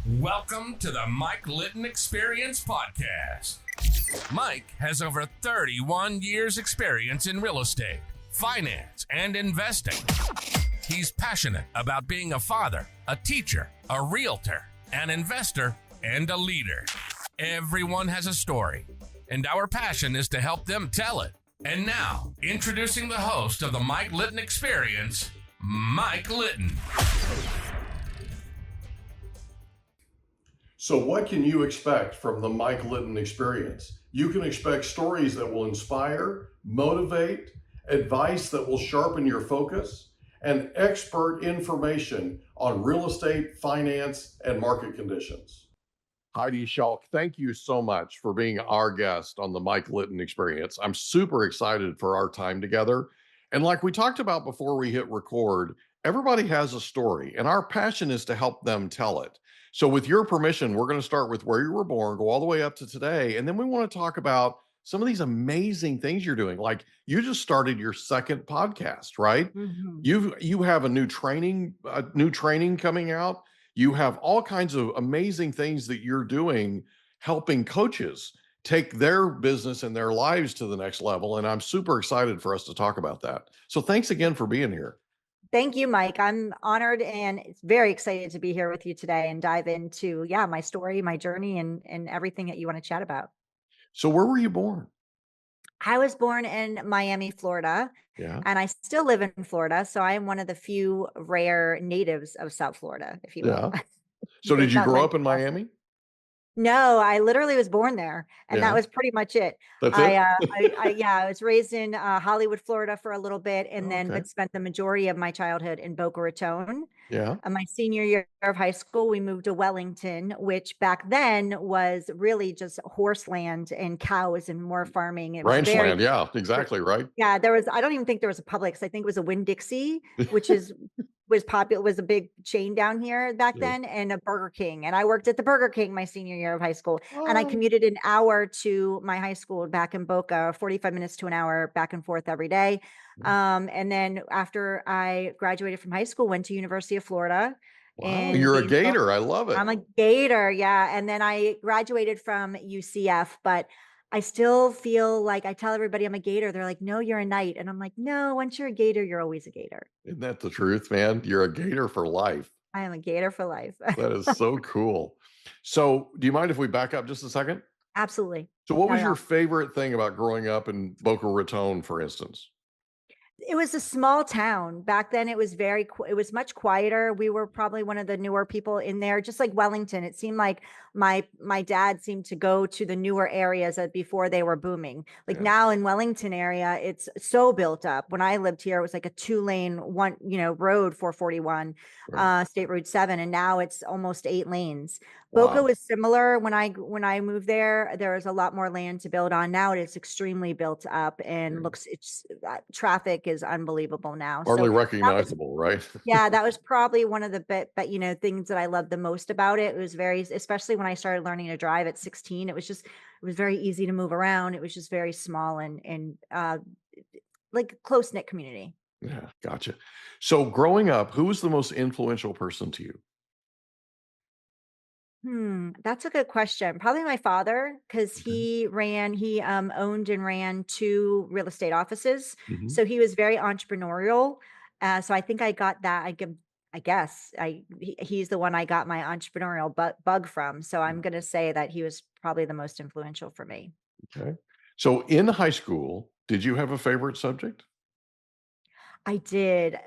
Welcome to the Mike Litton Experience podcast. Mike has over 31 years experience in real estate, finance, and investing. He's passionate about being a father, a teacher, a realtor, an investor, and a leader. Everyone has a story, and our passion is to help them tell it. And now, introducing the host of the Mike Litton Experience, Mike Litton. So what can you expect from the Mike Litton Experience? You can expect stories that will inspire, motivate, advice that will sharpen your focus, and expert information on real estate, finance, and market conditions. Heidi Schalk, thank you so much for being our guest on the Mike Litton Experience. I'm super excited for our time together. And like we talked about before we hit record, everybody has a story, and our passion is to help them tell it. So with your permission, we're going to start with where you were born, go all the way up to today, and then we want to talk about some of these amazing things you're doing. Like you just started your second podcast, right? Mm-hmm. You have a new training coming out. You have all kinds of amazing things that you're doing, helping coaches take their business and their lives to the next level. And I'm super excited for us to talk about that. So thanks again for being here. Thank you, Mike. I'm honored and it's very excited to be here with you today and dive into, my story, my journey, and everything that you want to chat about. So where were you born? I was born in Miami, Florida, Yeah. and I still live in Florida. So I am one of the few rare natives of South Florida, if you will. Yeah. So did you Not grow many up in people. Miami? No, I literally was born there, and Yeah. that was pretty much it. That's it? I was raised in Hollywood, Florida for a little bit, and then Okay. but spent the majority of my childhood in Boca Raton. Yeah. My senior year of high school, we moved to Wellington, which back then was really just horse land and cows and more farming. It was Ranch land. Yeah, exactly. Right. I don't even think there was a Publix. I think it was a Winn-Dixie, which was popular, was a big chain down here back Yeah. then, and a Burger King. And I worked at the Burger King my senior year of high school. And I Oh. commuted an hour to my high school back in Boca, 45 minutes to an hour back and forth every day. And then after I graduated from high school, went to University of Florida. Wow, In you're a Gainesville. Gator. I love it. I'm a Gator, yeah. And then I graduated from UCF, but I still feel like I tell everybody I'm a Gator. They're like, no, you're a Knight. And I'm like, no, once you're a Gator, you're always a Gator. Isn't that the truth, man? You're a Gator for life. I am a Gator for life. That is so cool. So do you mind if we back up just a second? Absolutely. So what was Not at your all. favorite thing about growing up in Boca Raton, for instance? It was a small town. Back then it was it was much quieter. We were probably one of the newer people in there, just like Wellington. It seemed like my dad seemed to go to the newer areas before they were booming. Like Yeah. now in Wellington area, it's so built up. When I lived here, it was like a 2-lane road, 441, Right. State Route 7, and now it's almost 8 lanes. Wow. Boca was similar when I moved there. There was a lot more land to build on. Now it is extremely built up and it's traffic is unbelievable now. Hardly So recognizable, right? that was probably one of the things that I loved the most about it. It was especially when I started learning to drive at 16, it was very easy to move around. It was just very small and like close knit community. Yeah, gotcha. So growing up, who was the most influential person to you? That's a good question. Probably my father, because he owned and ran 2 real estate offices. Mhm. So he was very entrepreneurial. So I think I got that. He's the one I got my entrepreneurial bug from. So I'm going to say that he was probably the most influential for me. Okay. So in high school, did you have a favorite subject? I did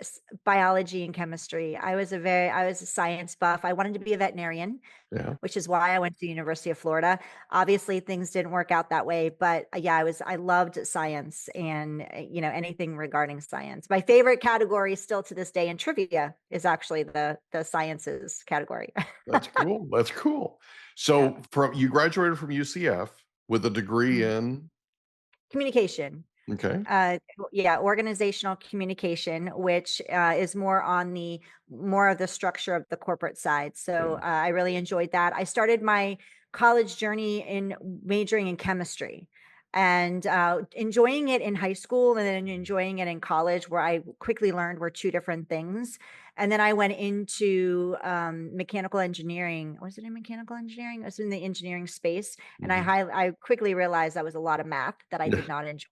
biology and chemistry. I was a science buff. I wanted to be a veterinarian, Yeah. which is why I went to the University of Florida. Obviously, things didn't work out that way, but I loved science and anything regarding science. My favorite category still to this day in trivia is actually the sciences category. That's cool. That's cool. Yeah. So you graduated from UCF with a degree Mhm. in, Communication. okay. Organizational communication, which is more of the structure of the corporate side. So I really enjoyed that. I started my college journey in majoring in chemistry and enjoying it in high school and then enjoying it in college, where I quickly learned were 2 different things. And then I went into mechanical engineering. Was it in mechanical engineering? I was in the engineering space. And Mhm. I quickly realized that was a lot of math that I did not enjoy.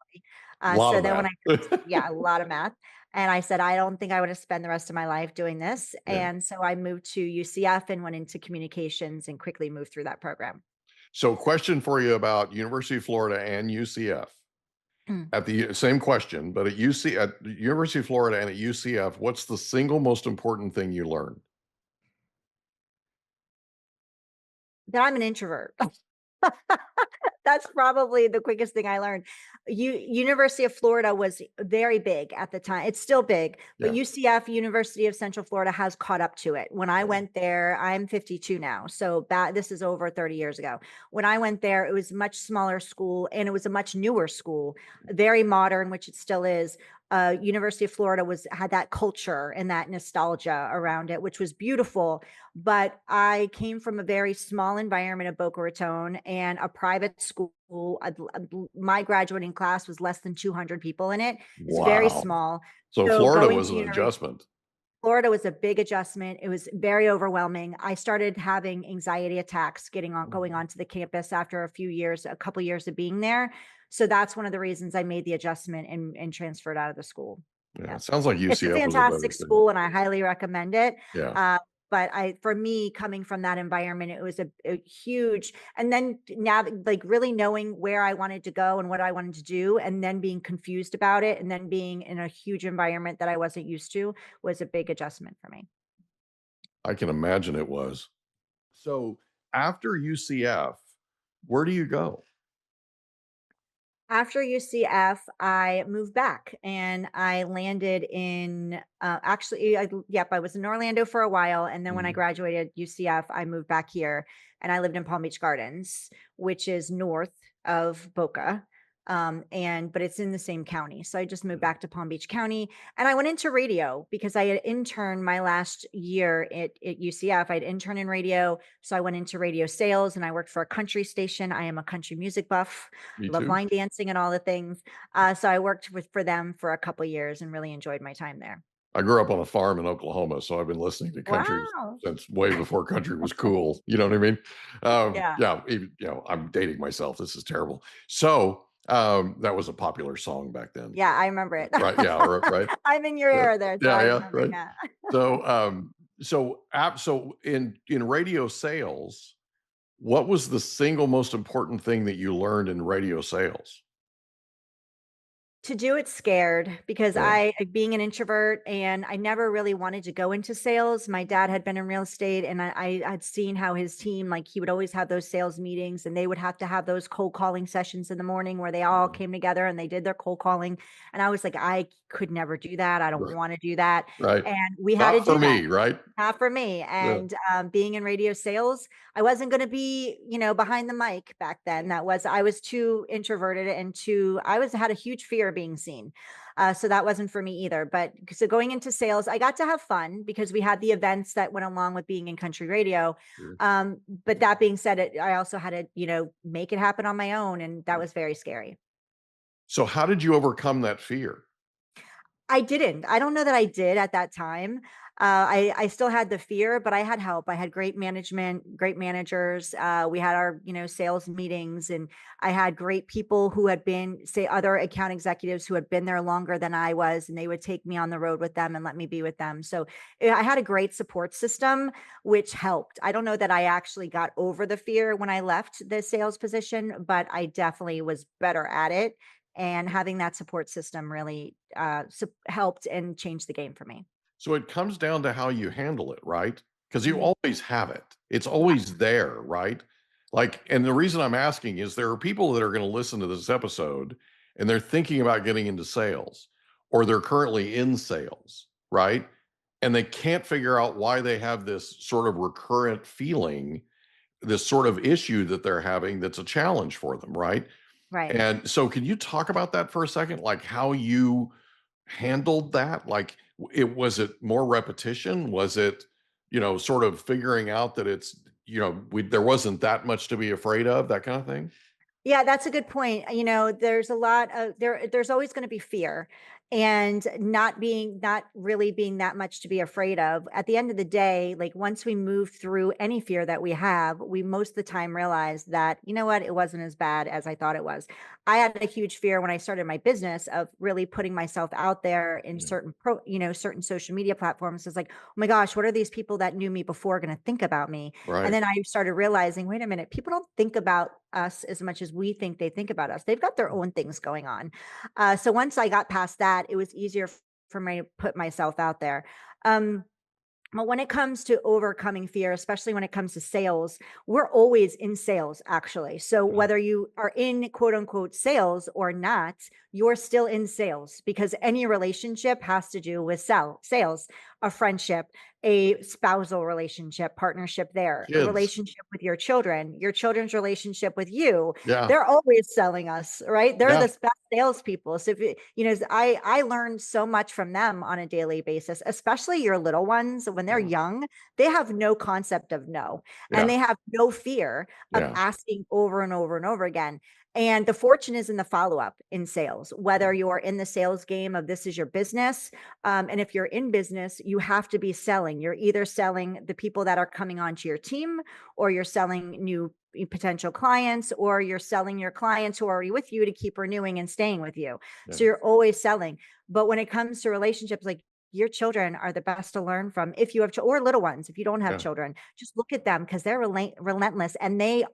A lot So of then when math. I, yeah, a lot of math. And I said, I don't think I want to spend the rest of my life doing this. Yeah. And so I moved to UCF and went into communications and quickly moved through that program. So question for you about University of Florida and UCF. At the same question, but at the University of Florida and at UCF, what's the single most important thing you learned? That I'm an introvert. That's probably the quickest thing I learned. University of Florida was very big at the time. It's still big, but Yeah. UCF, University of Central Florida, has caught up to it. When I Yeah. went there, I'm 52 now, so this is over 30 years ago. When I went there, it was a much smaller school and it was a much newer school, very modern, which it still is. University of Florida had that culture and that nostalgia around it, which was beautiful. But I came from a very small environment of Boca Raton and a private school. My graduating class was less than 200 people in it. It's very Wow. small. So So Florida going was to an University adjustment. Florida was a big adjustment. It was very overwhelming. I started having anxiety attacks going onto the campus after a couple years of being there. So that's one of the reasons I made the adjustment and transferred out of the school. Yeah. Yeah. It sounds like It's a UCF was a better fantastic fit. school and I highly recommend it. Yeah. But for me, coming from that environment, it was a huge, and then now like really knowing where I wanted to go and what I wanted to do, and then being confused about it, and then being in a huge environment that I wasn't used to was a big adjustment for me. I can imagine it was. So after UCF, where do you go? After UCF, I moved back and I landed in yep, I was in Orlando for a while. And then when I Mhm. graduated UCF, I moved back here and I lived in Palm Beach Gardens, which is north of Boca. But it's in the same county. So I just moved back to Palm Beach County and I went into radio because I had interned my last year at UCF. I had interned in radio. So I went into radio sales and I worked for a country station. I am a country music buff, Me love too. line dancing and all the things. So I worked for them for a couple years and really enjoyed my time there. I grew up on a farm in Oklahoma, so I've been listening to country Wow. since way before country was cool. You know what I mean? Yeah. Yeah, even, I'm dating myself. This is terrible. So that was a popular song back then, Yeah, I remember it. right? Yeah, right. I'm in your Yeah, era there, so yeah, I yeah, remember it. right. Yeah. So, so in radio sales, what was the single most important thing that you learned in radio sales? To do it scared because Yeah, being an introvert and I never really wanted to go into sales. My dad had been in real estate and I had seen how his team, like he would always have those sales meetings and they would have to have those cold calling sessions in the morning where they all yeah, came together and they did their cold calling. And I was like, I could never do that. I don't right. want to do that. Right. And we had to Not for do that. me, right? Not for me. Yeah. And being in radio sales, I wasn't going to be, behind the mic back then. I was too introverted and had a huge fear of being seen. So that wasn't for me either. But so going into sales, I got to have fun because we had the events that went along with being in country radio. Sure. But that being said, I also had to, make it happen on my own. And that was very scary. So how did you overcome that fear? I didn't. I don't know that I did at that time. I still had the fear, but I had help. I had great management, great managers. We had our, sales meetings, and I had great people who had been, say, other account executives who had been there longer than I was, and they would take me on the road with them and let me be with them. So I had a great support system, which helped. I don't know that I actually got over the fear when I left the sales position, but I definitely was better at it. And having that support system really helped and changed the game for me. So it comes down to how you handle it, right? Because you Mhm. always have it. It's Yeah. always there, right? Like, and the reason I'm asking is there are people that are going to listen to this episode and they're thinking about getting into sales or they're currently in sales, right? And they can't figure out why they have this sort of recurrent feeling, this sort of issue that they're having that's a challenge for them, right? Right. And so can you talk about that for a second? Like how you handled that? Like was it more repetition? Was it, sort of figuring out that it's, there wasn't that much to be afraid of, that kind of thing? Yeah, that's a good point. There's a lot of there's always going to be fear. and not really being that much to be afraid of. At the end of the day, like once we move through any fear that we have, we most of the time realize that, you know what, it wasn't as bad as I thought it was. I had a huge fear when I started my business of really putting myself out there in certain social media platforms. It's like, oh my gosh, what are these people that knew me before going to think about me? And Right. then I started realizing, wait a minute, people don't think about us as much as we think they think about us. They've got their own things going on. So once I got past that, it was easier for me to put myself out there. Um, but when it comes to overcoming fear, especially when it comes to sales, we're always in sales, actually. So Yeah. whether you are in quote unquote sales or not, you're still in sales, because any relationship has to do with sales, a friendship, a spousal relationship, partnership there, a Kids. relationship with your children, your children's relationship with you. Yeah. They're always selling us, right? They're Yeah. the best salespeople. So if I learn so much from them on a daily basis, especially your little ones. When they're Yeah. young, they have no concept of no, and Yeah. they have no fear of Yeah. asking over and over and over again. And the fortune is in the follow up in sales, whether you're in the sales game of this is your business. And if you're in business, you have to be selling. You're either selling the people that are coming onto your team, or you're selling new potential clients, or you're selling your clients who are already with you to keep renewing and staying with you. Yeah. So you're always selling. But when it comes to relationships, like your children are the best to learn from. If you have or little ones, if you don't have Yeah. children, just look at them, because they're relentless, and they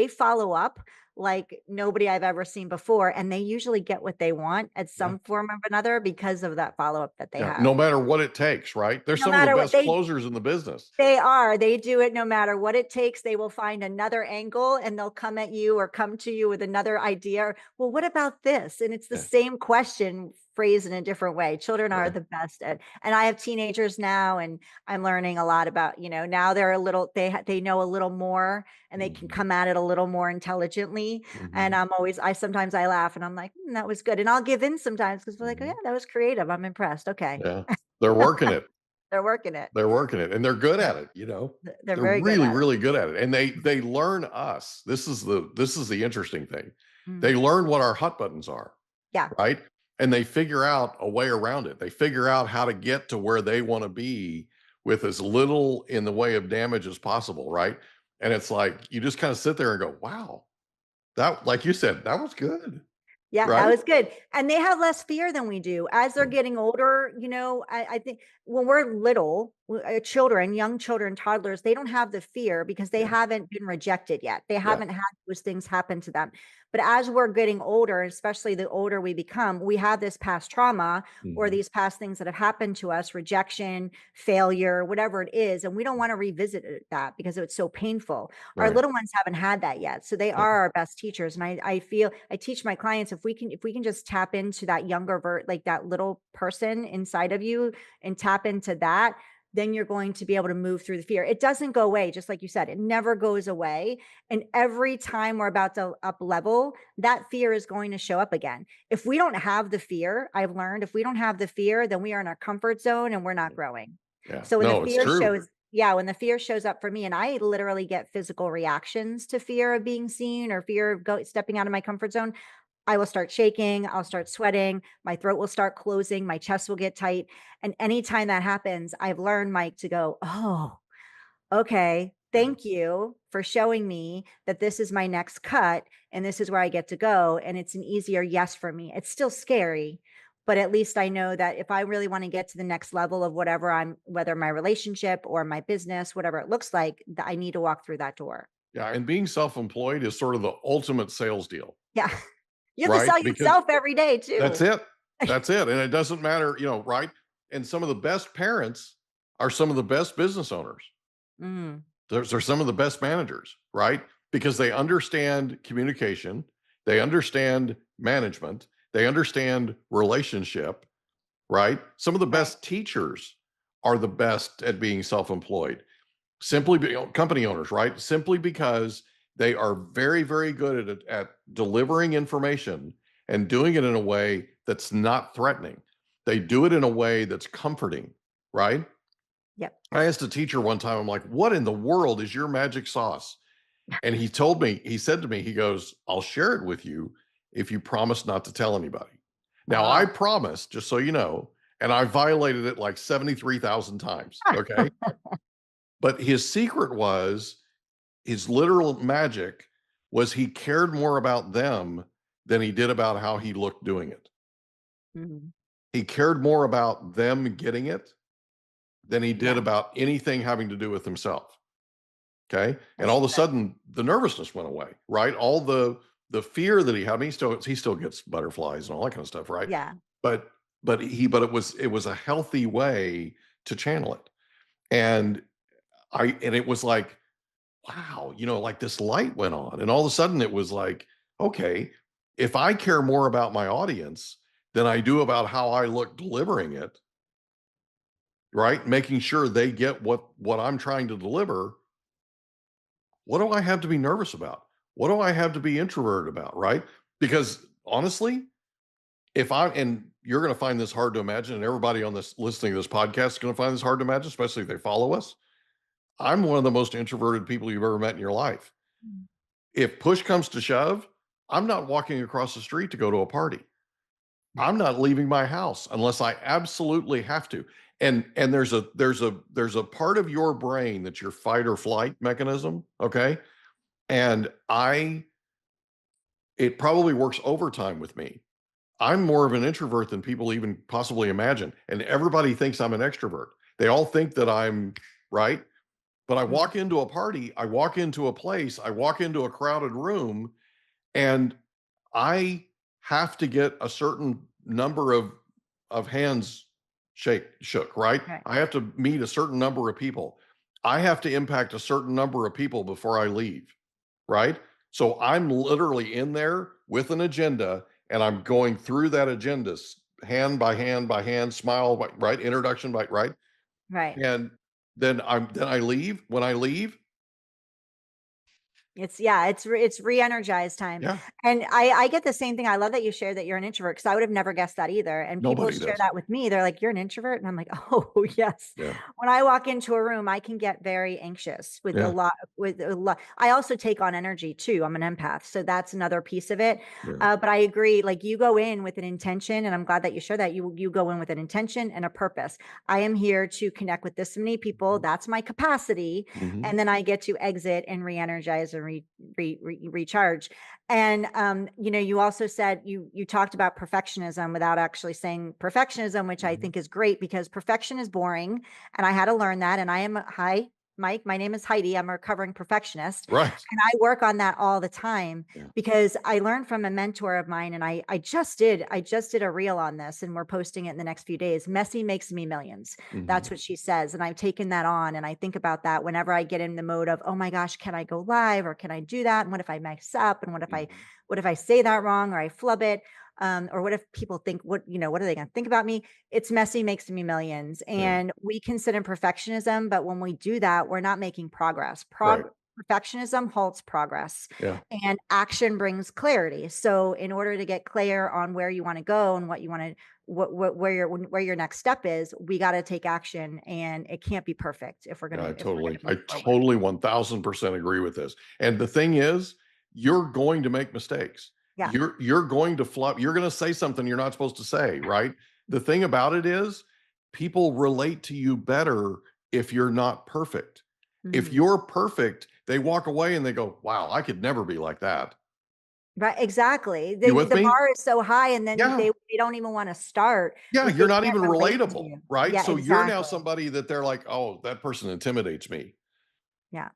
follow up like nobody I've ever seen before. And they usually get what they want at Yeah. some form of another because of that follow up that they Yeah. have. No matter what it takes, right? They're No some of the matter what best closers in the business. they do it no matter what it takes. They will find another angle, and they'll come at you or come to you with another idea. Well, what about this? And it's the Yeah. same question phrased in a different way. Children are Yeah. the best at, and I have teenagers now, and I'm learning a lot about, now they're a little, they know a little more, and they can Mhm. come at it a little more intelligently. And Mhm. I sometimes I laugh and I'm like, that was good. And I'll give in sometimes because we're like, oh, yeah, Mhm. that was creative. I'm impressed. Okay. Yeah. They're working it. They're working it. They're working it, and they're good Yeah. at it, you know? They're They're very good really, at it. really good at it, and they learn us. This is the interesting thing. Mm. They learn what our hot buttons are, Yeah. right? And they figure out a way around it. They figure out how to get to where they wanna be with as little in the way of damage as possible, right? And it's like, you just kinda sit there and go, "Wow, that," like you said, "that was good," Yeah, that right? was good. And they have less fear than we do. As they're Yeah, getting older, I think when we're little, children, young children, toddlers, they don't have the fear because they yeah, haven't been rejected yet. They yeah. haven't had those things happen to them. But as we're getting older, especially the older we become, we have this past trauma or Mhm. these past things that have happened to us, rejection, failure, whatever it is. And we don't want to revisit that because it's so painful. Our Right. little ones haven't had that yet, so they Yeah, are our best teachers. And I feel I teach my clients, if we can just tap into that like that little person inside of you and tap into that, then you're going to be able to move through the fear. It doesn't go away, just like you said, it never goes away. And every time we're about to up level, that fear is going to show up again. If we don't have the fear, I've learned, if we don't have the fear, then we are in our comfort zone and we're not growing. yeah. So when the No, it's fear true. shows yeah, when the fear shows up for me, and I literally get physical reactions to fear of being seen or fear of stepping out of my comfort zone, I will start shaking, I'll start sweating, my throat will start closing, my chest will get tight. And anytime that happens, I've learned, Mike, to go, oh, okay, Yeah. thank you for showing me that this is my next cut and this is where I get to go. And it's an easier yes for me. It's still scary, but at least I know that if I really want to get to the next level of whether my relationship or my business, whatever it looks like, I need to walk through that door. Yeah, and being self-employed is sort of the ultimate sales deal, Yeah. You have to right? sell Because yourself every day that's too. it. That's it. And it doesn't matter, right? And some of the best parents are some of the best business owners. Mm, They're some of the best managers, right? Because they understand communication, they understand management, they understand relationship, right? Some of the right. best teachers are the best at being self-employed. Simply company owners, right? Simply because they are very, very good at delivering information and doing it in a way that's not threatening. They do it in a way that's comforting, right? Yep. I asked a teacher one time, I'm like, what in the world is your magic sauce? And he said to me, he goes, I'll share it with you if you promise not to tell anybody. Now, I promised, just so you know, and I violated it like 73,000 times. Okay. But his secret was, his literal magic was, he cared more about them than he did about how he looked doing it. Mhm. He cared more about them getting it than he did Yeah, about anything having to do with himself. Okay. And that's all of a good. sudden the nervousness went away, right? All the fear that he had, I mean, he still gets butterflies and all that kind of stuff, right? Yeah. But it was a healthy way to channel it. And it was like, wow, like this light went on, and all of a sudden it was like, okay, if I care more about my audience than I do about how I look delivering it, right? Making sure they get what I'm trying to deliver. What do I have to be nervous about? What do I have to be introverted about, right? Because honestly, and you're going to find this hard to imagine, and everybody on this listening to this podcast is going to find this hard to imagine, especially if they follow us. I'm one of the most introverted people you've ever met in your life. Mm. If push comes to shove, I'm not walking across the street to go to a party. I'm not leaving my house unless I absolutely have to. And there's a part of your brain that's your fight or flight mechanism, okay? And it probably works overtime with me. I'm more of an introvert than people even possibly imagine. And everybody thinks I'm an extrovert. They all think that I'm right. But I Mhm. walk into a party, I walk into a place, I walk into a crowded room, and I have to get a certain number of hands shook, right? Right. I have to meet a certain number of people. I have to impact a certain number of people before I leave, right? So I'm literally in there with an agenda, and I'm going through that agenda hand by hand by hand, smile, right? Introduction by right. Right. And then I leave. When I leave, It's re-energized time. yeah, And I get the same thing. I love that you shared that you're an introvert, because I would have never guessed that either. And people nobody share does. that with me. They're like, "You're an introvert?" And I'm like, "Oh, yes." Yeah, When I walk into a room, I can get very anxious yeah, with a lot. I also take on energy too. I'm an empath, so that's another piece of it. yeah. But I agree, like, you go in with an intention, and I'm glad that you share that. You go in with an intention and a purpose. I am here to connect with this many people. That's my capacity. Mhm. And then I get to exit and re-energize and recharge. And you also said you talked about perfectionism without actually saying perfectionism, which I Mhm. think is great, because perfection is boring, and I had to learn that. And I am hi Mike, my name is Heidi. I'm a recovering perfectionist, Right. and I work on that all the time, Yeah. because I learned from a mentor of mine, and I just did a reel on this, and we're posting it in the next few days. Messy makes me millions. Mhm. That's what she says. And I've taken that on, and I think about that whenever I get in the mode of, oh my gosh, can I go live, or can I do that? And what if I mess up? And Mhm. what if I say that wrong, or I flub it? Or what if people think, what are they going to think about me? It's messy makes me millions. Yeah. And we consider perfectionism, but when we do that, we're not making progress. Right. Perfectionism halts progress, Yeah. and action brings clarity. So in order to get clear on where you want to go and what you want to, where your next step is, we got to take action, and it can't be perfect if we're Yeah, gonna I move forward. totally 1000% agree with this. And the thing is, you're going to make mistakes. Yeah. You're going to flop. You're going to say something you're not supposed to say, right? The thing about it is, people relate to you better if you're not perfect. If Mhm. you're perfect, they walk away and they go, "Wow, I could never be like that." Right, exactly. You with The me? bar is so high, and then Yeah. they don't even want to start Yeah, if you're they not can't even relate to relatable, you. right? Yeah, So you're now exactly. somebody that they're like, "Oh, that person intimidates me." Yeah.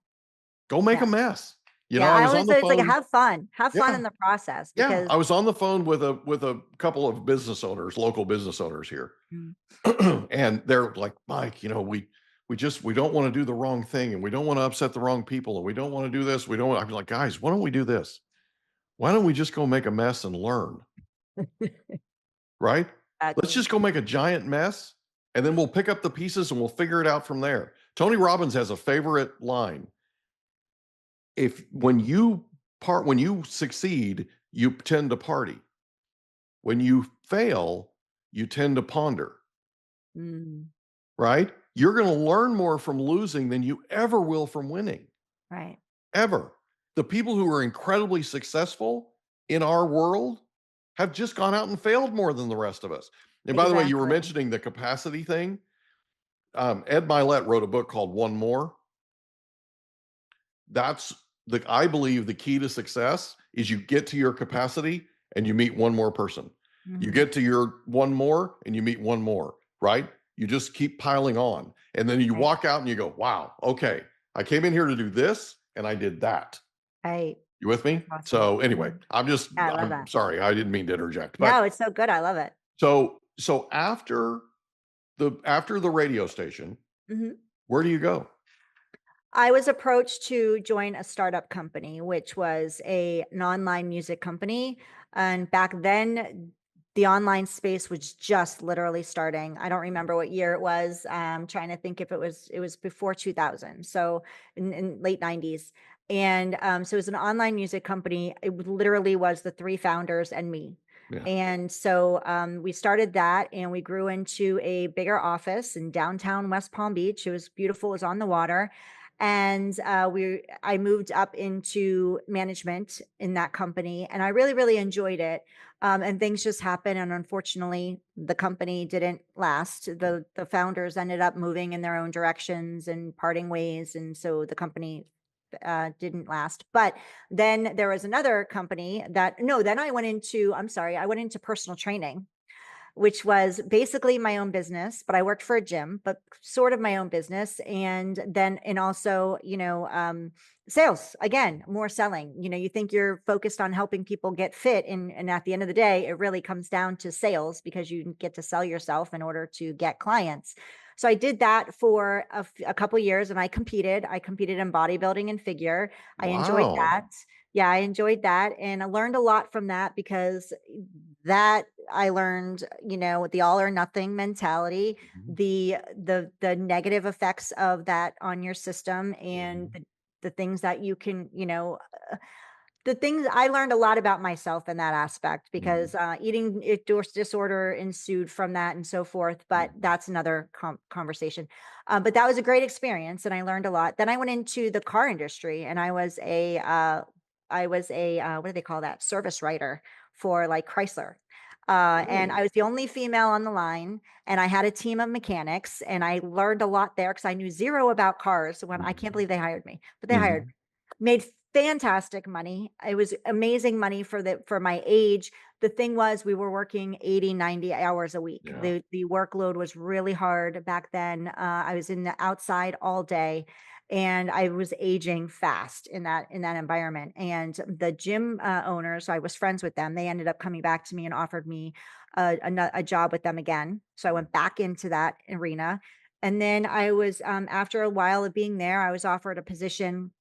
Go make a Yeah. mess. Yeah. I I was always on the say it's like, phone. have fun Yeah, in the process, yeah. because I was on the phone with a couple of business owners, local business owners here. Mm. And they're like, "Mike, we don't want to do the wrong thing, and we don't want to upset the wrong people, and we don't want to do this. We don't want." I'm like, "Guys, why don't we do this? Why don't we just go make a mess and learn?" Right? Let's Exactly. just go make a giant mess, and then we'll pick up the pieces and we'll figure it out from there. Tony Robbins has a favorite line. If when you succeed, you tend to party. When you fail, you tend to ponder, Mm, right? You're going to learn more from losing than you ever will from winning. right. Ever. The people who are incredibly successful in our world have just gone out and failed more than the rest of us. And by the way, you were Exactly. mentioning the capacity thing. Ed Milet wrote a book called One More. That's I believe the key to success is you get to your capacity and you meet one more person. You get to your one more and you meet one more, right? You just keep piling on. And then you Right. walk out and you go, wow, okay, I came in here to do this and I did that. Right. You with me? Awesome. So anyway, Yeah, I love I'm that. sorry, I didn't mean to interject. No, But it's so good. I love it. so after the radio station, Mhm. where do you go? I was approached to join a startup company, which was an online music company. And back then, the online space was just literally starting. I don't remember what year it was. I'm trying to think if it was before 2000. So in late 90s. And so it was an online music company. It literally was the three founders and me. Yeah. And so we started that and we grew into a bigger office in downtown West Palm Beach. It was beautiful. It was on the water. And I moved up into management in that company, and I really, really enjoyed it. And things just happened, and unfortunately, the company didn't last. The founders ended up moving in their own directions and parting ways, and so the company didn't last. But then there was another company that no, then I went into. I'm sorry, I went into personal training, which was basically my own business, but I worked for a gym, but sort of my own business. And also, sales again, more selling. You think you're focused on helping people get fit. And at the end of the day, it really comes down to sales because you get to sell yourself in order to get clients. So I did that for a couple years and I competed. I competed in bodybuilding and figure. I enjoyed Wow. that. Yeah, I enjoyed that. And I learned a lot from that because that I learned, the all or nothing mentality, Mhm. the negative effects of that on your system and Mhm. the things that you can, the things I learned a lot about myself in that aspect Mhm. because eating disorder ensued from that and so forth. But Mhm. that's another conversation. But that was a great experience, and I learned a lot. Then I went into the car industry, and I was a what do they call that? Service writer for like Chrysler. And I Oh. was the only female on the line, and I had a team of mechanics, and I learned a lot there because I knew zero about cars. When I can't Mhm. believe they hired me, but they hired Mhm. made fantastic money. It was amazing money for my age. The thing was we were working 80, 90 hours a week. Yeah. The workload was really hard back then. I was in the outside all day and I was aging fast in that environment. And the gym owners, I was friends with them. They ended up coming back to me and offered me a job with them again. So I went back into that arena. And then I was after a while of being there, I was offered a position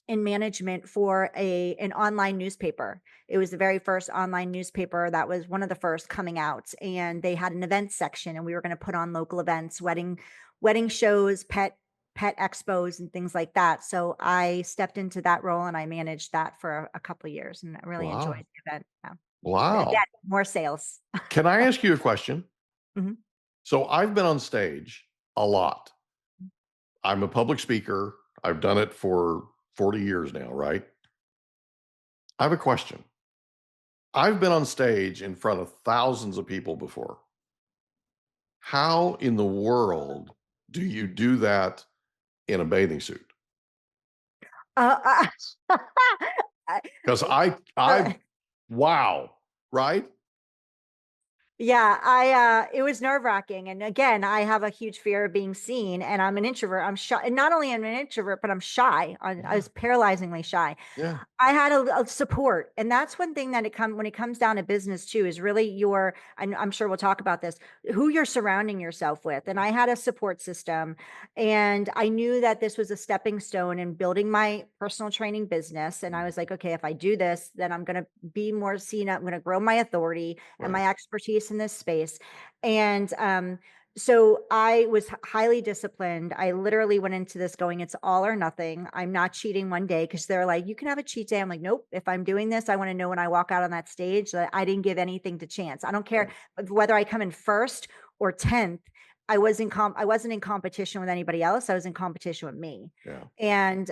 in management for an online newspaper. It was the very first online newspaper that was one of the first coming out, and they had an events section, and we were going to put on local events, wedding shows, pet expos, and things like that. So I stepped into that role and I managed that for a couple of years, and I really enjoyed Wow. the event. Yeah. But again, Wow. more sales. Can I ask you a question? Mhm. So I've been on stage a lot. I'm a public speaker. I've done it for 40 years now, right? I have a question. I've been on stage in front of thousands of people before. How in the world do you do that in a bathing suit? Uh, uh, Because uh, wow, right? Yeah, it was nerve-wracking. And again, I have a huge fear of being seen and I'm an introvert. I'm shy. And not only am I an introvert, but I'm shy. I Yeah, was paralyzingly shy. yeah, I had a support, and that's one thing that when it comes down to business too is really I'm sure we'll talk about this, who you're surrounding yourself with. And I had a support system, and I knew that this was a stepping stone in building my personal training business. And I was like, okay, if I do this, then I'm going to be more seen. I'm going to grow my authority and right. my expertise in this space. And so I was highly disciplined. I literally went into this going, it's all or nothing. I'm not cheating one day because they're like, you can have a cheat day. I'm like, nope. If I'm doing this, I want to know when I walk out on that stage that I didn't give anything to chance. I don't care Right. whether I come in first or 10th. I wasn't in competition with anybody else. I was in competition with me. Yeah. And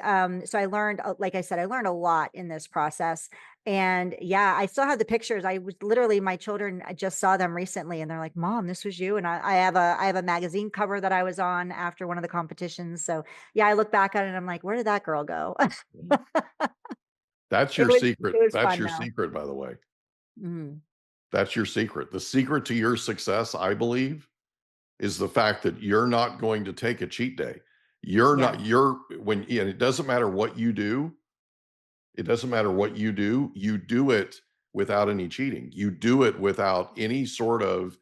so I learned, like I said, I learned a lot in this process. And yeah, I still have the pictures. I was literally, my children, I just saw them recently and they're like, Mom, this was you. And I have a magazine cover that I was on after one of the competitions. So yeah, I look back at it and I'm like, where did that girl go? That's It your was, secret. it was That's fun your though. secret, by the way. Mhm. That's your secret. The secret to your success, I believe, is the fact that you're not going to take a cheat day. You're Yeah. not, you're, when, and it doesn't matter what you do. It doesn't matter what you do it without any cheating. You do it without any sort of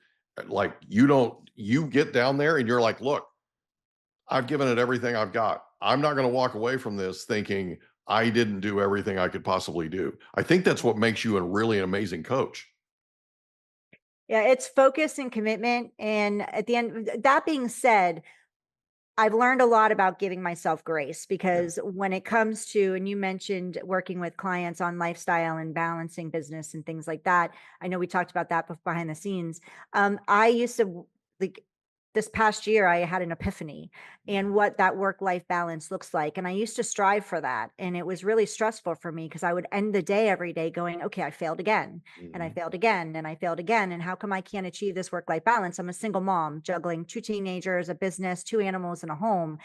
like, you get down there and you're like, look, I've given it everything I've got. I'm not going to walk away from this thinking I didn't do everything I could possibly do. I think that's what makes you a really amazing coach. Yeah. It's focus and commitment. And at the end, that being said, I've learned a lot about giving myself grace Yeah. because when it comes to, and you mentioned working with clients on lifestyle and balancing business and things like that. I know we talked about that behind the scenes. I used to like this past year, I had an epiphany and what that work-life balance looks like. And I used to strive for that. And it was really stressful for me because I would end the day every day going, okay, I failed again and I Mhm. failed again and I failed again. And how come I can't achieve this work-life balance? I'm a single mom juggling two teenagers, a business, two animals, and a home.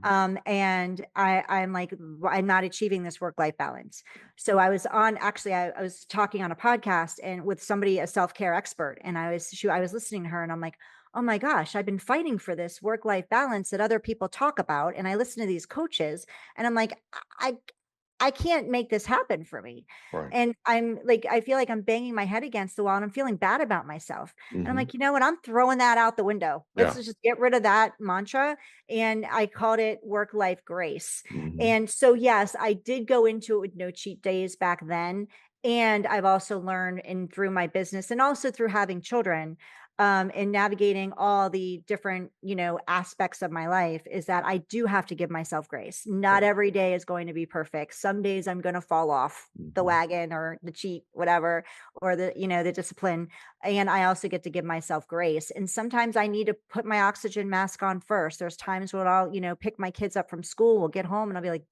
Mhm. And I'm like, I'm not achieving this work-life balance. So I was on, actually, I was talking on a podcast and with somebody, a self-care expert, and I was listening to her and I'm like, oh my gosh, I've been fighting for this work-life balance that other people talk about. And I listen to these coaches and I'm like, I, I can't make this happen for me. Right. And I'm like, I feel like I'm banging my head against the wall and I'm feeling bad about myself. And I'm Mhm. like, you know what? I'm throwing that out the window. Let's Yeah. just get rid of that mantra. And I called it work life grace. Mhm. And so, yes, I did go into it with no cheat days back then. And I've also learned in through my business and also through having children and navigating all the different, aspects of my life is that I do have to give myself grace. Not Right. every day is going to be perfect. Some days I'm going to fall off the Mhm. wagon or the cheat, whatever, or the discipline. And I also get to give myself grace. And sometimes I need to put my oxygen mask on first. There's times when I'll, pick my kids up from school, we'll get home and I'll be like,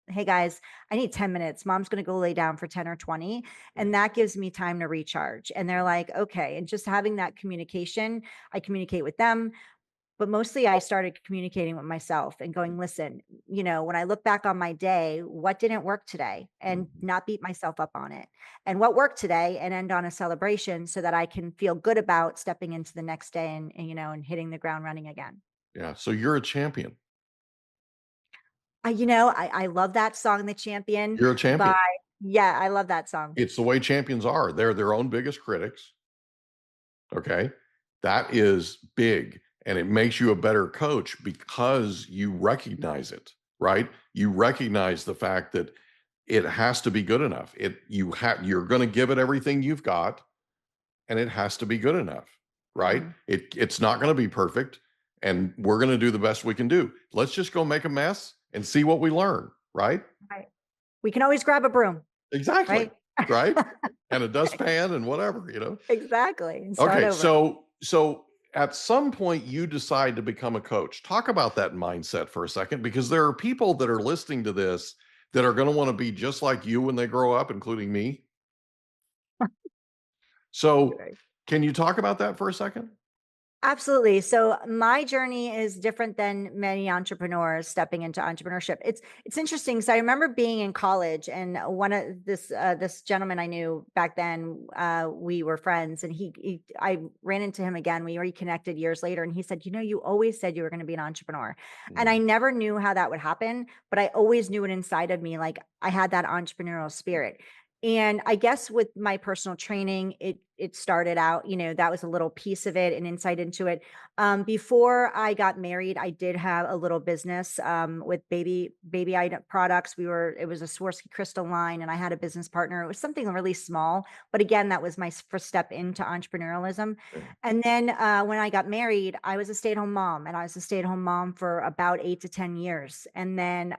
hey guys, I need 10 minutes. Mom's going to go lay down for 10 or 20. Yeah. And that gives me time to recharge. And they're like, okay. And just having that communication, I communicate with them, but mostly I started communicating with myself and going, listen, when I look back on my day, what didn't work today and Mhm. not beat myself up on it, and what worked today and end on a celebration so that I can feel good about stepping into the next day and hitting the ground running again. Yeah. So you're a champion. I love that song, The Champion You're a by, champion. yeah, I love that song. It's the way champions are. They're their own biggest critics. Okay. That is big. And it makes you a better coach because you recognize it, right? You recognize the fact that it has to be good enough. You're going to give it everything you've got and it has to be good enough, right? Mhm. It's not going to be perfect and we're going to do the best we can do. Let's just go make a mess and see what we learn, right? Right. We can always grab a broom, Exactly. right? Right? And a dustpan and whatever. Exactly, and start Okay, over. so at some point you decide to become a coach. Talk about that mindset for a second because there are people that are listening to this that are going to want to be just like you when they grow up, including me. So, Right. can you talk about that for a second? Absolutely. So my journey is different than many entrepreneurs stepping into entrepreneurship. It's interesting. So I remember being in college, and one of this gentleman I knew back then, we were friends, and I ran into him again. We reconnected years later, and he said, you always said you were going to be an entrepreneur, and I Mhm. never knew how that would happen, but I always knew it inside of me, like I had that entrepreneurial spirit. And I guess with my personal training, it started out, that was a little piece of it and insight into it. Before I got married, I did have a little business with baby item products. It was a Swarovski crystal line, and I had a business partner. It was something really small, but again, that was my first step into entrepreneurialism. Yeah. And then when I got married, I was a stay-at-home mom, and I was a stay-at-home mom for about 8 to 10 years. And then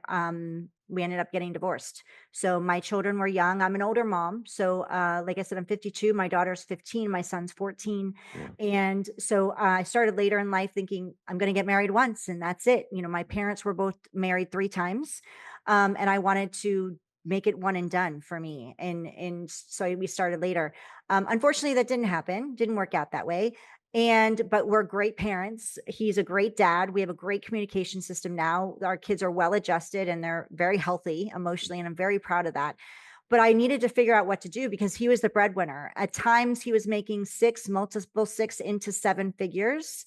we ended up getting divorced. So my children were young. I'm an older mom. So like I said, I'm 52. My daughter's 15. My son's 14. Yeah. And so I started later in life thinking I'm going to get married once and that's it. You know, my parents were both married 3 times. And I wanted to make it one and done for me. And so we started later. Unfortunately, that didn't happen. Didn't work out that way. But we're great parents. He's a great dad. We have a great communication system now. Our kids are well adjusted and they're very healthy emotionally. And I'm very proud of that. But I needed to figure out what to do because he was the breadwinner. At times he was making multiple 6 into 7 figures.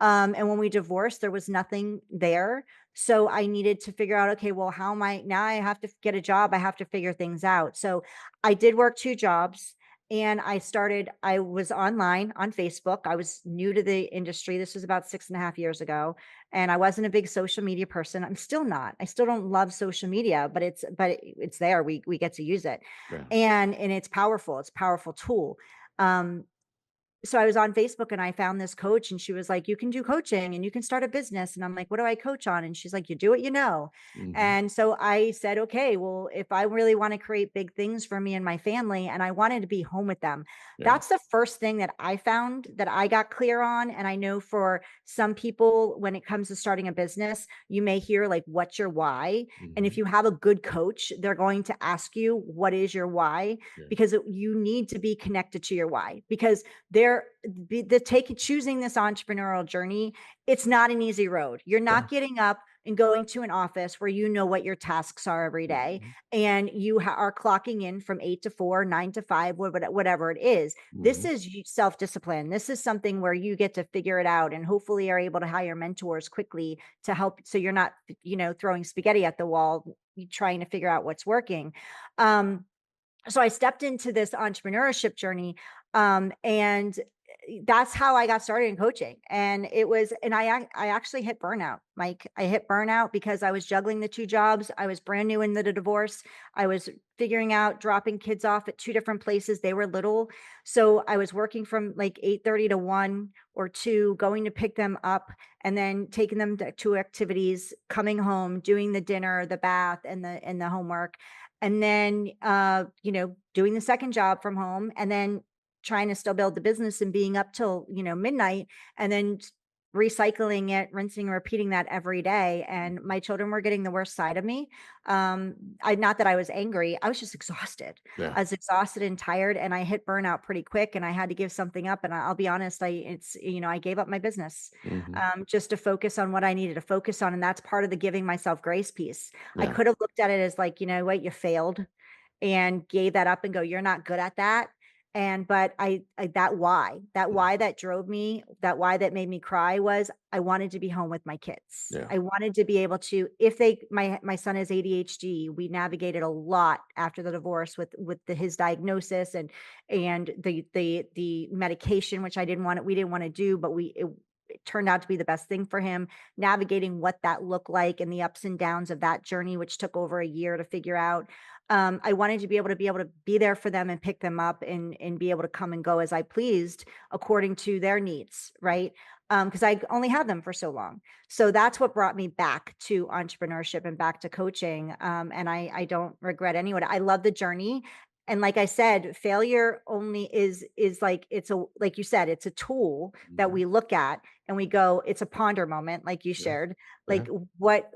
And when we divorced, there was nothing there. So I needed to figure out, okay, well, how am I now? I have to get a job. I have to figure things out. So I did work 2 jobs. And I was online on Facebook. I was new to the industry. This was about 6.5 years ago. And I wasn't a big social media person. I'm still not. I still don't love social media, but it's there. We get to use it. Yeah. And it's powerful. It's a powerful tool. So I was on Facebook and I found this coach and she was like, you can do coaching and you can start a business. And I'm like, what do I coach on? And she's like, you do what you know. Mhm. And so I said, okay, well, if I really want to create big things for me and my family, and I wanted to be home with them, Yeah. that's the first thing that I found that I got clear on. And I know for some people, when it comes to starting a business, you may hear like, what's your why? And Mhm. if you have a good coach, they're going to ask you, what is your why? Yeah. Because you need to be connected to your why, because choosing this entrepreneurial journey, it's not an easy road. You're not getting up and going to an office where you know what your tasks are every day, Mhm. and you are clocking in from 8 to 4, 9 to 5, whatever it is. This Mhm. is self-discipline. This is something where you get to figure it out, and hopefully are able to hire mentors quickly to help, so you're not, throwing spaghetti at the wall, trying to figure out what's working. So I stepped into this entrepreneurship journey, and that's how I got started in coaching. And I actually hit burnout, Mike. I hit burnout because I was juggling the 2 jobs. I was brand new into the divorce. I was figuring out dropping kids off at 2 different places. They were little. So I was working from like 8:30 to 1 or 2, going to pick them up and then taking them to activities, coming home, doing the dinner, the bath, and the homework. And then, doing the second job from home, and then trying to still build the business and being up till, midnight, and then recycling it, rinsing and repeating that every day. And my children were getting the worst side of me. Not that I was angry. I was just exhausted. Yeah. I was exhausted and tired, and I hit burnout pretty quick, and I had to give something up. And I'll be honest, I gave up my business, Mhm. just to focus on what I needed to focus on. And that's part of the giving myself grace piece. I Yeah. could have looked at it as like, you know what, you failed, and gave that up and go, you're not good at that. But that why that drove me, that why that made me cry was I wanted to be home with my kids. Yeah. I wanted to be able to, my son has ADHD. We navigated a lot after the divorce with his diagnosis and the medication, which we didn't want to do, but it turned out to be the best thing for him, navigating what that looked like and the ups and downs of that journey, which took over a year to figure out. I wanted to be able to be there for them and pick them up and be able to come and go as I pleased according to their needs, right? Because I only had them for so long. So that's what brought me back to entrepreneurship and back to coaching. And I don't regret any of it. I love the journey. And like I said, failure only is like you said, it's a tool that Mhm. we look at and we go, it's a ponder moment, like you Yeah. shared. Yeah. Like what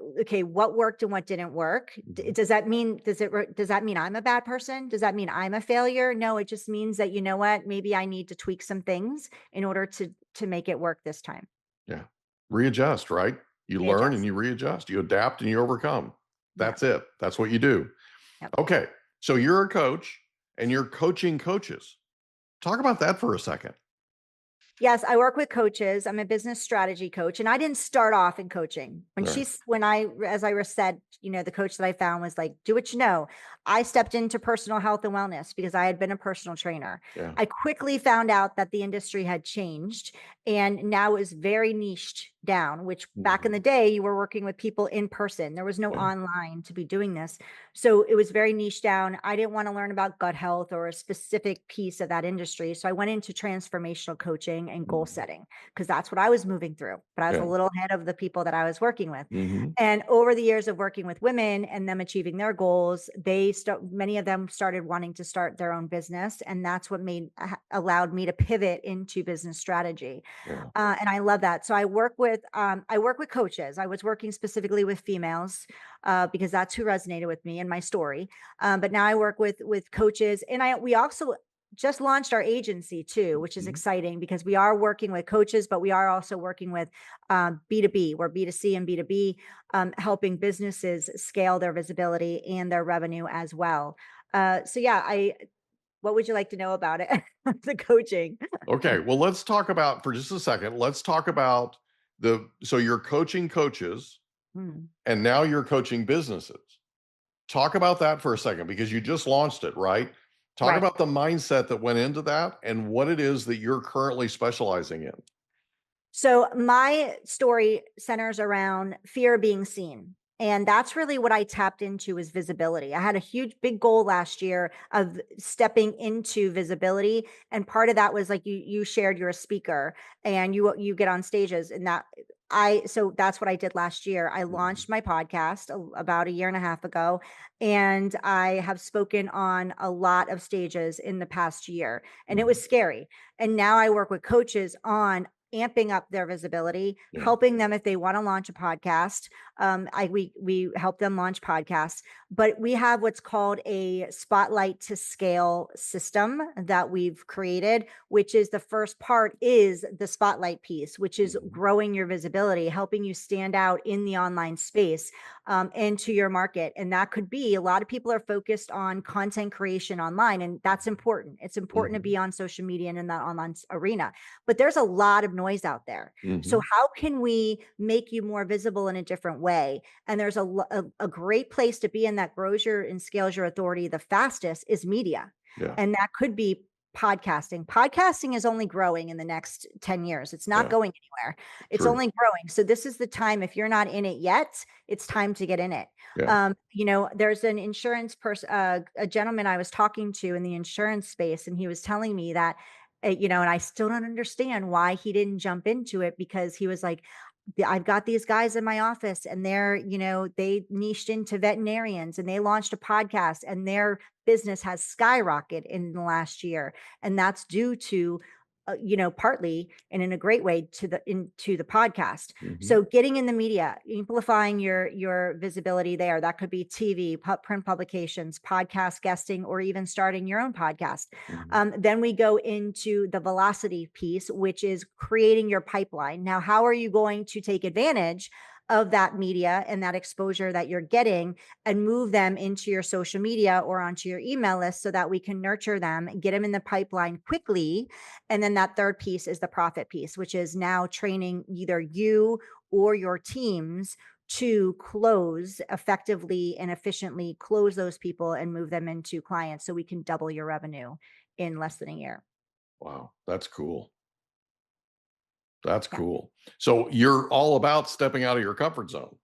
worked and what didn't work? Mhm. Does that mean I'm a bad person? Does that mean I'm a failure? No, it just means that, you know what, maybe I need to tweak some things in order to make it work this time. Yeah. Readjust, right? You learn and Readjust. you readjust. You adapt and you overcome. Yeah. That's it. That's what you do. Yep. Okay. So you're a coach and you're coaching coaches. Talk about that for a second. Yes, I work with coaches. I'm a business strategy coach, and I didn't start off in coaching. Right. As I said, the coach that I found was like, do what you know. I stepped into personal health and wellness because I had been a personal trainer. Yeah. I quickly found out that the industry had changed and now is very niched down, which back in Mhm. the day, you were working with people in person. There was no Yeah. online to be doing this. So it was very niche down. I didn't want to learn about gut health or a specific piece of that industry. So I went into transformational coaching and goal setting, because that's what I was moving through, but I was a little ahead of the people that I was working with. And over the years of working with women and them achieving their goals, many of them started wanting to start their own business. And that's what allowed me to pivot into business strategy. And I love that. So I work with coaches. I was working specifically with females because that's who resonated with me and my story. But now I work with coaches, and we also just launched our agency too, which is exciting because we are working with coaches, but we are also working with B2B, we're B2C and B2B, helping businesses scale their visibility and their revenue as well. What would you like to know about it? The coaching. Okay. Well, let's talk about, for just a second, let's talk about so you're coaching coaches and now you're coaching businesses. Talk about that for a second, because you just launched it, right? Talk about the mindset that went into that and what it is that you're currently specializing in. So my story centers around fear of being seen. And that's really what I tapped into, is visibility. I had a big goal last year of stepping into visibility. And part of that was like you shared, you're a speaker and you get on stages, and so that's what I did last year. I launched my podcast about a year and a half ago, and I have spoken on a lot of stages in the past year, and it was scary. And now I work with coaches on amping up their visibility, helping them if they want to launch a podcast. We help them launch podcasts, but we have what's called a spotlight to scale system that we've created, which is the first part is the spotlight piece, which is growing your visibility, helping you stand out in the online space and to your market. And that could be, a lot of people are focused on content creation online, and that's important. It's important to be on social media and in that online arena, but there's a lot of noise out there. So how can we make you more visible in a different way? And there's a great place to be in that grows your and scales your authority the fastest is media. And that could be podcasting. Podcasting is only growing in the next 10 years. It's not going anywhere. It's only growing. So this is the time, if you're not in it yet, it's time to get in it. There's an insurance person, a gentleman I was talking to in the insurance space, and he was telling me that, and I still don't understand why he didn't jump into it, because he was like, I've got these guys in my office and they niched into veterinarians and they launched a podcast and their business has skyrocketed in the last year. And that's due to, partly and in a great way into the podcast. So getting in the media, amplifying your visibility there, that could be TV, print publications, podcast guesting, or even starting your own podcast. Then we go into the velocity piece, which is creating your pipeline. Now, how are you going to take advantage of that media and that exposure that you're getting and move them into your social media or onto your email list so that we can nurture them and get them in the pipeline quickly? And then that third piece is the profit piece, which is now training either you or your teams to close effectively and efficiently, close those people and move them into clients so we can double your revenue in less than a year. Wow, that's cool. That's cool. So you're all about stepping out of your comfort zone.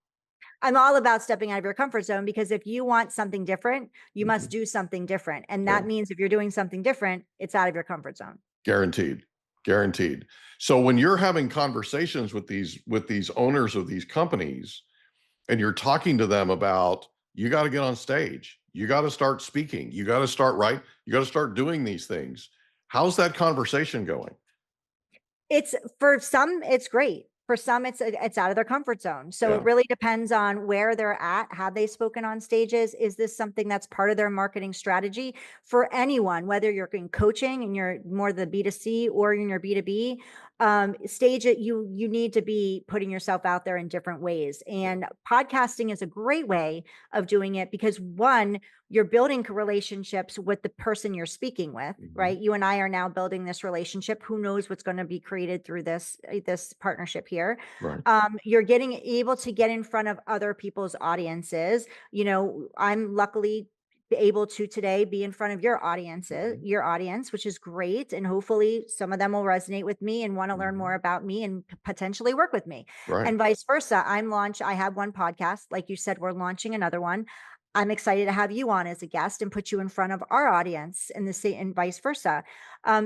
I'm all about stepping out of your comfort zone, because if you want something different, you must do something different. And that means if you're doing something different, it's out of your comfort zone. Guaranteed. So when you're having conversations with these owners of these companies, and you're talking to them about, you got to get on stage, you got to start speaking, you got to start you got to start doing these things. How's that conversation going? For some, it's great. For some, it's out of their comfort zone. So it really depends on where they're at. Have they spoken on stages? Is this something that's part of their marketing strategy? For anyone, whether you're in coaching and you're more the B2C or in your B2B stage, you need to be putting yourself out there in different ways. And podcasting is a great way of doing it, because one, you're building relationships with the person you're speaking with, right? You and I are now building this relationship. Who knows what's going to be created through this partnership here. Right. You're able to get in front of other people's audiences. I'm luckily able to today be in front of your audience, which is great. And hopefully some of them will resonate with me and want to learn more about me and potentially work with me, and vice versa. I have one podcast. Like you said, we're launching another one. I'm excited to have you on as a guest and put you in front of our audience and the same and vice versa.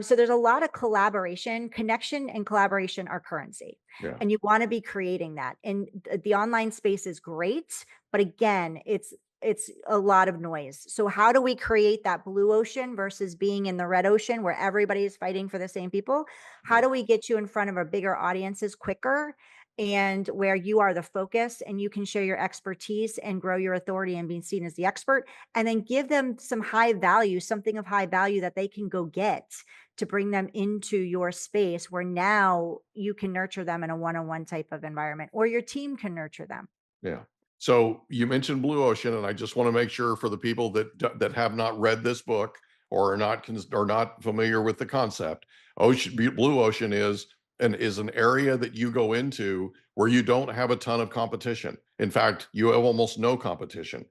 So there's a lot of collaboration, connection and collaboration are currency. Yeah. And you want to be creating that. And the online space is great, but again, it's a lot of noise. So how do we create that blue ocean versus being in the red ocean where everybody is fighting for the same people? How do we get you in front of a bigger audiences quicker, and where you are the focus and you can share your expertise and grow your authority and being seen as the expert, and then give them some high value, something of high value that they can go get to bring them into your space where now you can nurture them in a one-on-one type of environment, or your team can nurture them. Yeah. So you mentioned Blue Ocean, and I just want to make sure for the people that have not read this book or are not familiar with the concept, Blue Ocean is an area that you go into where you don't have a ton of competition. In fact, you have almost no competition.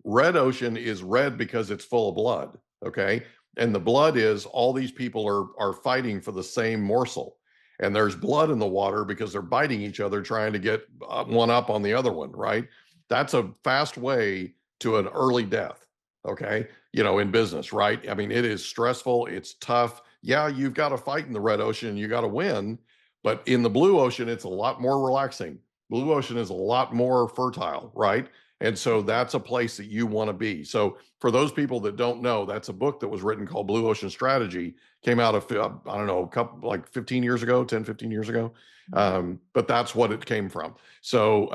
Red Ocean is red because it's full of blood. Okay. And the blood is all these people are fighting for the same morsel. And there's blood in the water because they're biting each other, trying to get one up on the other one, right? That's a fast way to an early death. Okay. In business, right? I mean, it is stressful. It's tough. Yeah. You've got to fight in the red ocean. You got to win. But in the blue ocean, it's a lot more relaxing. Blue ocean is a lot more fertile, right? And so that's a place that you want to be. So for those people that don't know, that's a book that was written called Blue Ocean Strategy. Came out of, I don't know, a couple, like 15 years ago, 10, 15 years ago. But that's what it came from. So,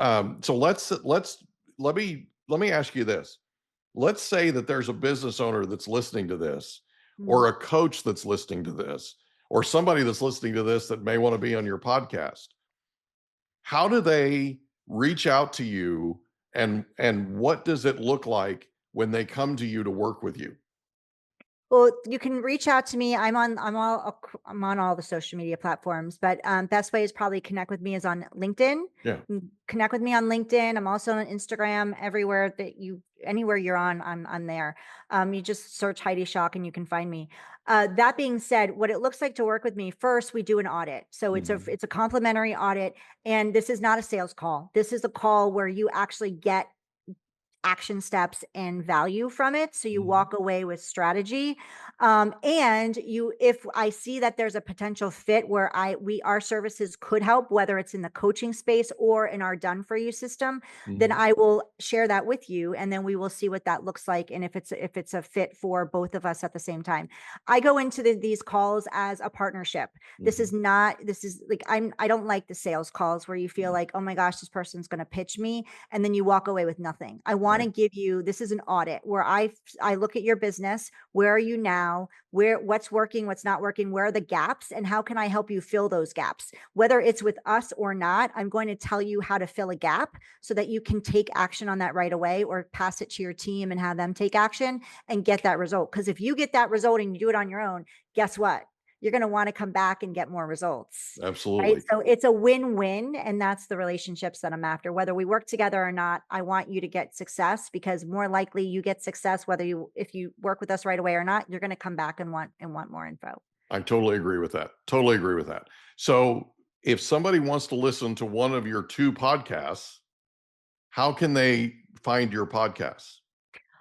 let me ask you this. Let's say that there's a business owner that's listening to this, or a coach that's listening to this, or somebody that's listening to this that may want to be on your podcast. How do they reach out to you, and what does it look like when they come to you to work with you? Well, you can reach out to me. I'm on all the social media platforms, but best way is probably connect with me is on LinkedIn. Yeah. Connect with me on LinkedIn. I'm also on Instagram. Anywhere you're on, I'm there. You just search Heidi Schalk and you can find me. That being said, what it looks like to work with me, first we do an audit. So it's a complimentary audit, and this is not a sales call. This is a call where you actually get action steps and value from it. So you walk away with strategy. And if I see that there's a potential fit where our services could help, whether it's in the coaching space or in our done for you system, then I will share that with you. And then we will see what that looks like. And if it's a fit for both of us at the same time. I go into these calls as a partnership. This is like, I don't like the sales calls where you feel like, oh my gosh, this person's going to pitch me, and then you walk away with nothing. I want to give you, this is an audit where I look at your business. Where are you now? What's working, what's not working? Where are the gaps, and how can I help you fill those gaps? Whether it's with us or not, I'm going to tell you how to fill a gap so that you can take action on that right away, or pass it to your team and have them take action and get that result. Because if you get that result and you do it on your own, guess what? You're going to want to come back and get more results. Absolutely. Right? So it's a win-win. And that's the relationships that I'm after. Whether we work together or not, I want you to get success, because more likely you get success, if you work with us right away or not, you're going to come back and want more info. I totally agree with that. Totally agree with that. So if somebody wants to listen to one of your 2 podcasts, how can they find your podcasts?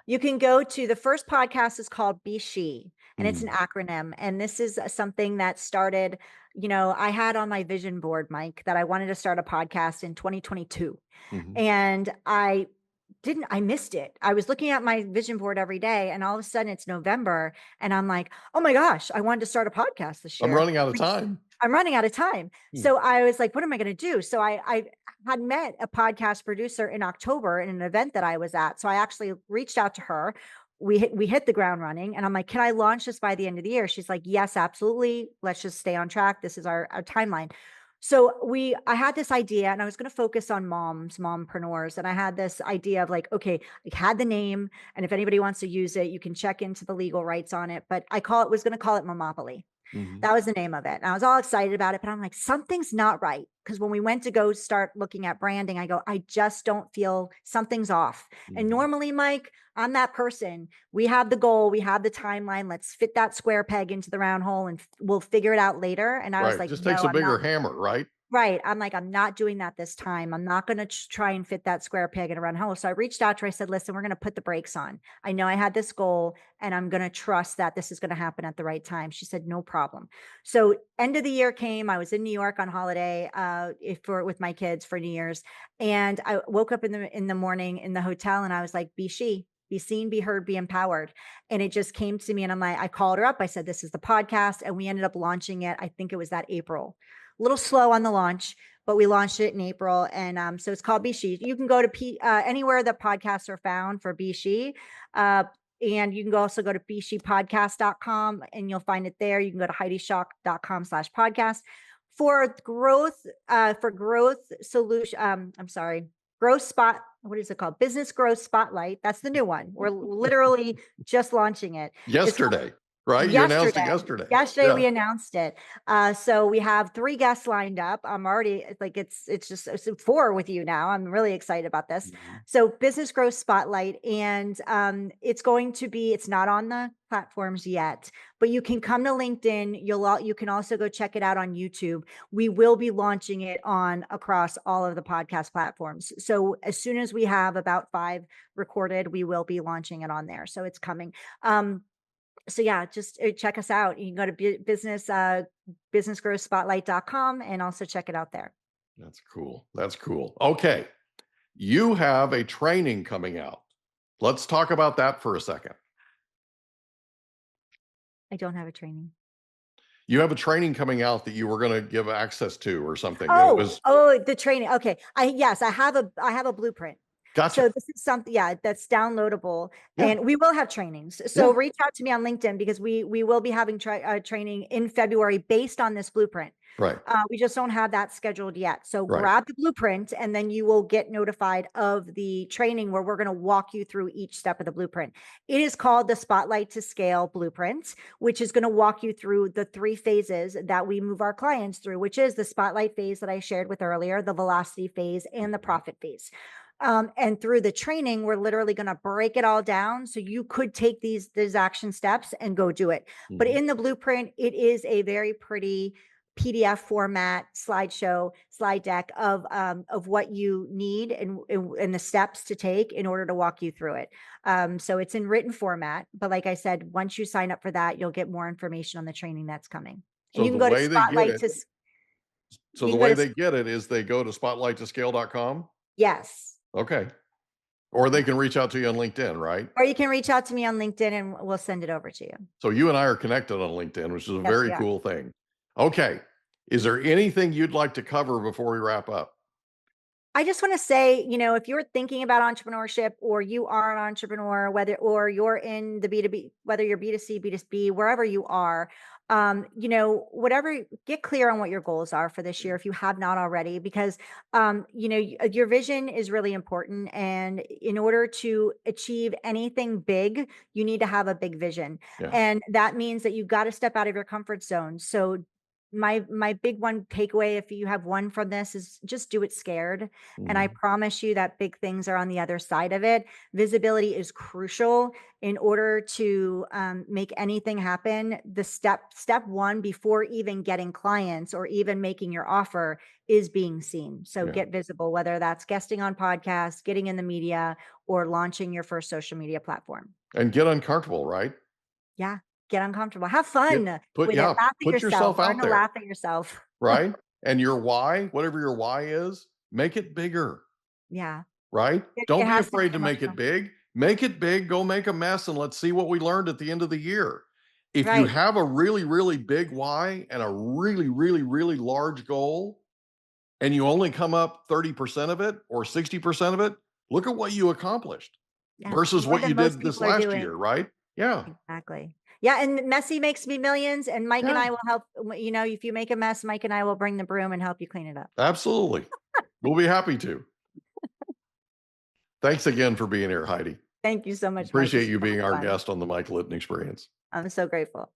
You can go to, the first podcast is called Be She, and it's an acronym. And this is something that started, I had on my vision board, Mike, that I wanted to start a podcast in 2022. And I missed it. I was looking at my vision board every day, and all of a sudden it's November, and I'm like, oh my gosh, I wanted to start a podcast this year. I'm running out of time. So I was like, what am I going to do? So I had met a podcast producer in October in an event that I was at. So I actually reached out to her. We hit the ground running, and I'm like, can I launch this by the end of the year? She's like, yes, absolutely. Let's just stay on track. This is our timeline. So I had this idea, and I was going to focus on mompreneurs. And I had this idea of like, okay, I had the name, and if anybody wants to use it, you can check into the legal rights on it. But was going to call it Momopoly. That was the name of it. And I was all excited about it, but I'm like, something's not right. Because when we went to go start looking at branding, I go, I just don't feel, something's off. And normally, Mike, I'm that person. We have the goal, we have the timeline. Let's fit that square peg into the round hole, and we'll figure it out later. And I was like, just takes a bigger hammer, right? Right. I'm like, I'm not doing that this time. I'm not going to try and fit that square peg in a round hole. So I reached out to her. I said, listen, we're going to put the brakes on. I know I had this goal and I'm going to trust that this is going to happen at the right time. She said, no problem. So end of the year came. I was in New York on holiday with my kids for New Year's. And I woke up in the morning in the hotel and I was like, be seen, be heard, be empowered. And it just came to me and I called her up. I said, this is the podcast. And we ended up launching it. I think it was that April. A little slow on the launch, but we launched it in April. And so it's called Be She. You can go to anywhere that podcasts are found for Be She. And you can also go to beshepodcast.com and you'll find it there. You can go to heidischalk.com/podcast for growth solution. Growth spot. What is it called? Business Growth Spotlight. That's the new one. We're literally just launching it. Yesterday. Right? You announced it yesterday. Yesterday we announced it. So we have 3 guests lined up. I'm already like, it's 4 with you now. I'm really excited about this. Mm-hmm. So Business Growth Spotlight. And it's not on the platforms yet, but you can come to LinkedIn. You can also go check it out on YouTube. We will be launching it across all of the podcast platforms. So as soon as we have about 5 recorded, we will be launching it on there. So it's coming. So yeah, just check us out. You can go to businessgrowthspotlight.com and also check it out there. That's cool. Okay. You have a training coming out. Let's talk about that for a second. I don't have a training. You have a training coming out that you were going to give access to or something. The training. Okay. I have a blueprint. Gotcha. So this is something, that's downloadable, and we will have trainings. So reach out to me on LinkedIn because we will be having training in February based on this blueprint. Right. We just don't have that scheduled yet. So grab the blueprint and then you will get notified of the training where we're going to walk you through each step of the blueprint. It is called the Spotlight to Scale Blueprint, which is going to walk you through the 3 phases that we move our clients through, which is the spotlight phase that I shared with earlier, the velocity phase, and the profit phase. And through the training, we're literally going to break it all down. So you could take these action steps and go do it. Mm-hmm. But in the blueprint, it is a very pretty PDF format, slide deck of what you need and the steps to take in order to walk you through it. So it's in written format. But like I said, once you sign up for that, you'll get more information on the training that's coming. So and you can go to Spotlight to. So the way they get it is they go to spotlighttoscale.com? Yes. Okay. Or they can reach out to you on LinkedIn, right? Or you can reach out to me on LinkedIn and we'll send it over to you. So you and I are connected on LinkedIn, which is a very cool thing. Okay. Is there anything you'd like to cover before we wrap up? I just want to say, if you're thinking about entrepreneurship or you are an entrepreneur, or you're in the B2B, whether you're B2C, B2B, wherever you are, whatever, get clear on what your goals are for this year if you have not already, because, your vision is really important. And in order to achieve anything big, you need to have a big vision. Yeah. And that means that you've got to step out of your comfort zone. So my big one takeaway, if you have one from this, is just do it scared. Mm-hmm. And I promise you that big things are on the other side of it. Visibility is crucial in order to make anything happen. The step 1 before even getting clients or even making your offer is being seen. So get visible, whether that's guesting on podcasts, getting in the media, or launching your first social media platform. And get uncomfortable, right? Yeah. Get uncomfortable. Have fun. Put yourself out there. Laugh at yourself. Right? And your why, whatever your why is, make it bigger. Yeah. Right? Don't be afraid to make it big. Make it big. Go make a mess and let's see what we learned at the end of the year. If you have a really, really big why and a really, really, really large goal, and you only come up 30% of it or 60% of it, look at what you accomplished versus what you did this last year, right? Yeah. Exactly. Yeah. And messy makes me millions. And Mike and I will help, if you make a mess, Mike and I will bring the broom and help you clean it up. Absolutely. We'll be happy to. Thanks again for being here, Heidi. Thank you so much. Appreciate you being our guest on the Mike Litton Experience. I'm so grateful.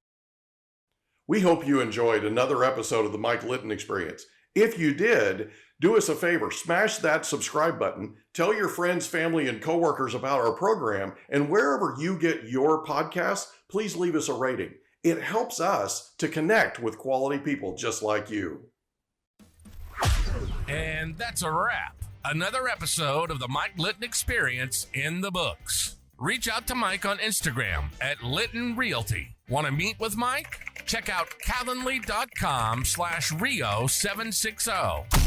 We hope you enjoyed another episode of the Mike Litton Experience. If you did, do us a favor, smash that subscribe button, tell your friends, family, and coworkers about our program, and wherever you get your podcasts, please leave us a rating. It helps us to connect with quality people just like you. And that's a wrap. Another episode of the Mike Litton Experience in the books. Reach out to Mike on Instagram at Litton Realty. Want to meet with Mike? Check out calendly.com/Rio760.